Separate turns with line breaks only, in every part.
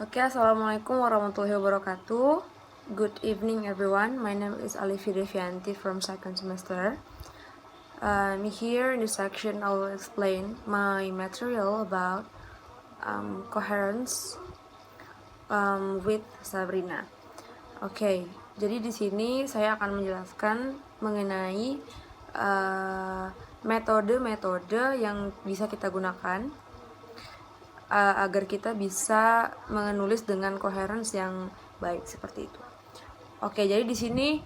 Oke, assalamualaikum warahmatullahi wabarakatuh. Good evening, everyone. My name is Alifi Devianti from second semester. Here in this section, I will explain my material about coherence with Sabrina. Oke, jadi di sini saya akan menjelaskan mengenai metode-metode yang bisa kita gunakan agar kita bisa menulis dengan coherence yang baik seperti itu. Oke, jadi di sini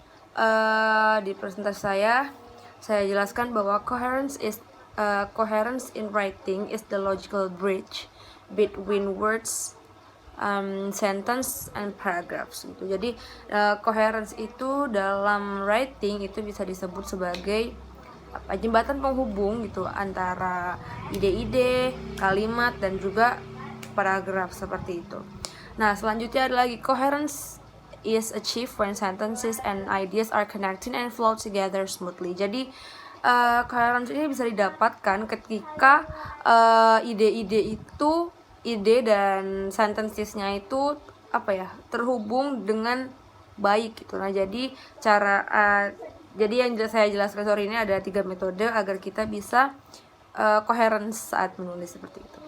di presentasi saya jelaskan bahwa coherence in writing is the logical bridge between words, sentence and paragraphs gitu. Jadi coherence itu dalam writing itu bisa disebut sebagai jembatan penghubung gitu antara ide-ide, kalimat dan juga paragraf seperti itu. Nah, selanjutnya ada lagi coherence is achieved when sentences and ideas are connected and flow together smoothly. Jadi coherence ini bisa didapatkan ketika ide dan sentences-nya itu terhubung dengan baik gitu. Nah, jadi yang saya jelaskan sore ini ada 3 metode agar kita bisa coherence saat menulis seperti itu.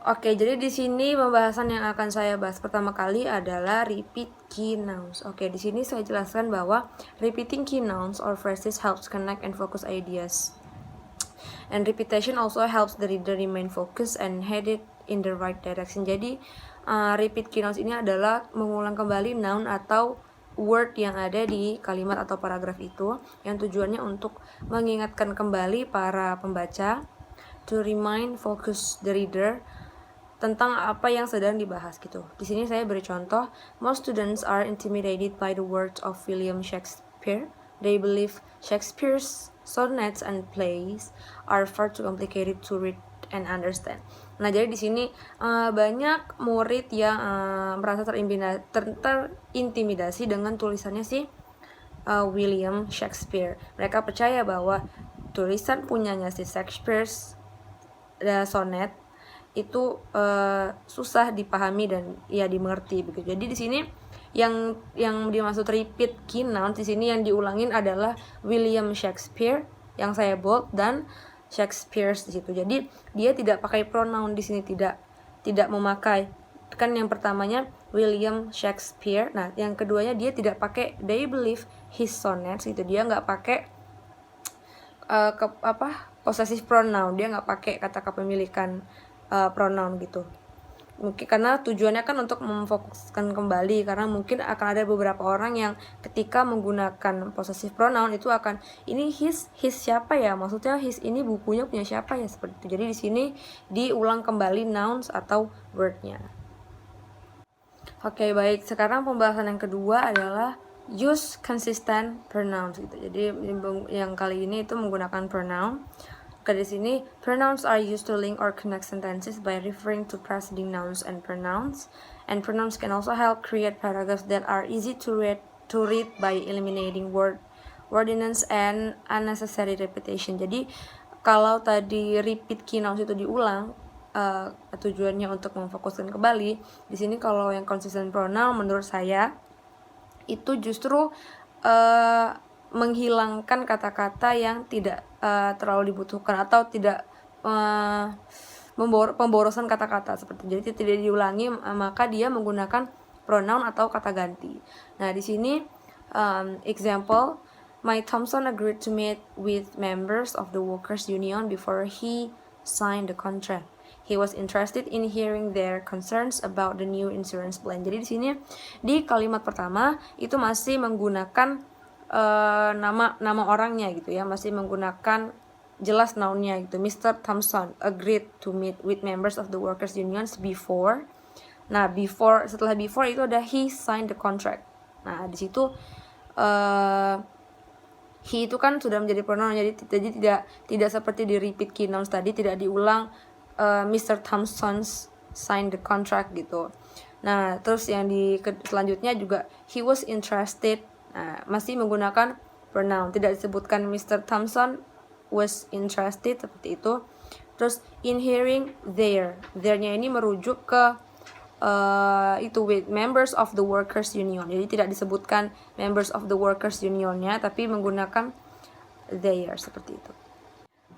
Oke, jadi di sini pembahasan yang akan saya bahas pertama kali adalah repeat key nouns. Oke, di sini saya jelaskan bahwa repeating key nouns or phrases helps connect and focus ideas. And repetition also helps the reader remain focused and headed in the right direction. Jadi repeat key nouns ini adalah mengulang kembali noun atau word yang ada di kalimat atau paragraf itu, yang tujuannya untuk mengingatkan kembali para pembaca, to remind focus the reader tentang apa yang sedang dibahas gitu. Di sini saya beri contoh, most students are intimidated by the words of William Shakespeare. They believe Shakespeare's sonnets and plays are far too complicated to read and understand. Nah, jadi di sini banyak murid yang merasa terintimidasi dengan tulisannya si William Shakespeare. Mereka percaya bahwa tulisan punyanya si Shakespeare's sonnet itu susah dipahami dan ya dimengerti begitu. Jadi di sini yang dimaksud repeat key nouns di sini yang diulangin adalah William Shakespeare yang saya bold dan Shakespeare's di situ. Jadi dia tidak pakai pronoun di sini, tidak memakai. Kan yang pertamanya William Shakespeare. Nah, yang keduanya dia tidak pakai they believe his sonnets gitu. Dia nggak pakai possessive pronoun. Dia nggak pakai kata kepemilikan pronoun gitu. Mungkin karena tujuannya kan untuk memfokuskan kembali, karena mungkin akan ada beberapa orang yang ketika menggunakan possessive pronoun itu akan ini his siapa ya, maksudnya his ini bukunya punya siapa ya, seperti itu. Jadi di sini diulang kembali nouns atau wordnya. Oke, baik, sekarang pembahasan yang kedua adalah use consistent pronouns gitu. Jadi yang kali ini itu menggunakan pronoun. Di sini, pronouns are used to link or connect sentences by referring to preceding nouns and pronouns. And pronouns can also help create paragraphs that are easy to read by eliminating wordiness and unnecessary repetition. Jadi, kalau tadi repeat key nouns itu diulang, tujuannya untuk memfokuskan kembali. Di sini kalau yang consistent pronoun menurut saya itu justru menghilangkan kata-kata yang tidak terlalu dibutuhkan atau tidak pemborosan kata-kata seperti itu. Jadi tidak diulangi, maka dia menggunakan pronoun atau kata ganti. Nah, di sini example, Mike Thompson agreed to meet with members of the workers union before he signed the contract. He was interested in hearing their concerns about the new insurance plan. Jadi di sini di kalimat pertama itu masih menggunakan nama orangnya gitu ya, masih menggunakan jelas nounnya gitu. Mr. Thompson agreed to meet with members of the workers unions before. Nah, setelah before itu ada he signed the contract. Nah, di situ he itu kan sudah menjadi pronoun, jadi tidak seperti di repeat key nouns tadi, tidak diulang Mr. Thompson's signed the contract gitu. Nah, terus yang selanjutnya juga he was interested. Nah, masih menggunakan pronoun, tidak disebutkan Mr. Thompson was interested seperti itu. Terus in hearing their-nya ini merujuk ke itu with members of the workers union. Jadi tidak disebutkan members of the workers unionnya, tapi menggunakan their seperti itu.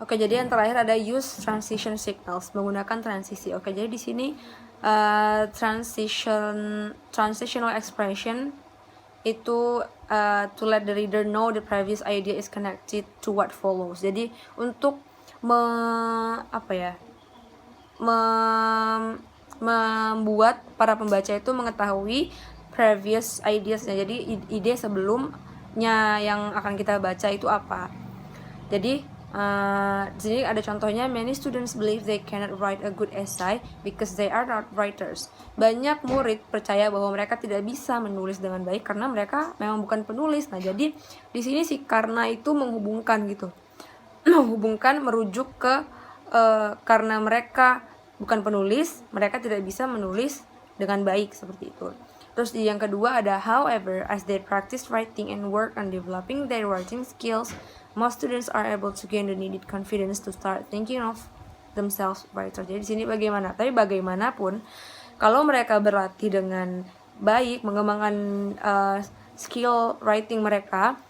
Oke, jadi yang terakhir ada use transition signals, menggunakan transisi. Oke, jadi di sini transitional expression itu to let the reader know the previous idea is connected to what follows. Jadi untuk membuat para pembaca itu mengetahui previous ideasnya. Jadi ide sebelumnya yang akan kita baca itu apa. Jadi di sini ada contohnya, many students believe they cannot write a good essay because they are not writers. Banyak murid percaya bahwa mereka tidak bisa menulis dengan baik karena mereka memang bukan penulis. Nah, jadi di sini sih karena itu menghubungkan gitu. Menghubungkan merujuk ke karena mereka bukan penulis, mereka tidak bisa menulis dengan baik seperti itu. Terus di yang kedua ada however, as they practice writing and work on developing their writing skills, most students are able to gain the needed confidence to start thinking of themselves writer. Jadi di sini bagaimana? Tapi bagaimanapun, kalau mereka berlatih dengan baik, mengembangkan skill writing mereka,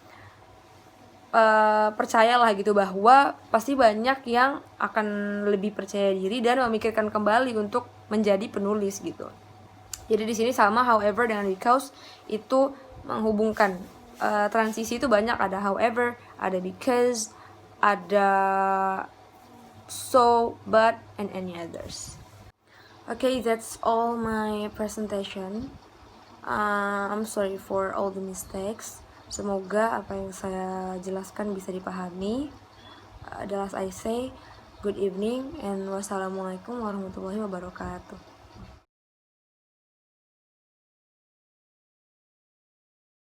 percayalah gitu bahwa pasti banyak yang akan lebih percaya diri dan memikirkan kembali untuk menjadi penulis gitu. Jadi di sini sama however dengan because itu menghubungkan. Transisi itu banyak, ada however, ada because, ada so, but, and any others. Okay, that's all my presentation. I'm sorry for all the mistakes. Semoga apa yang saya jelaskan bisa dipahami. As I say, good evening and wassalamualaikum warahmatullahi wabarakatuh.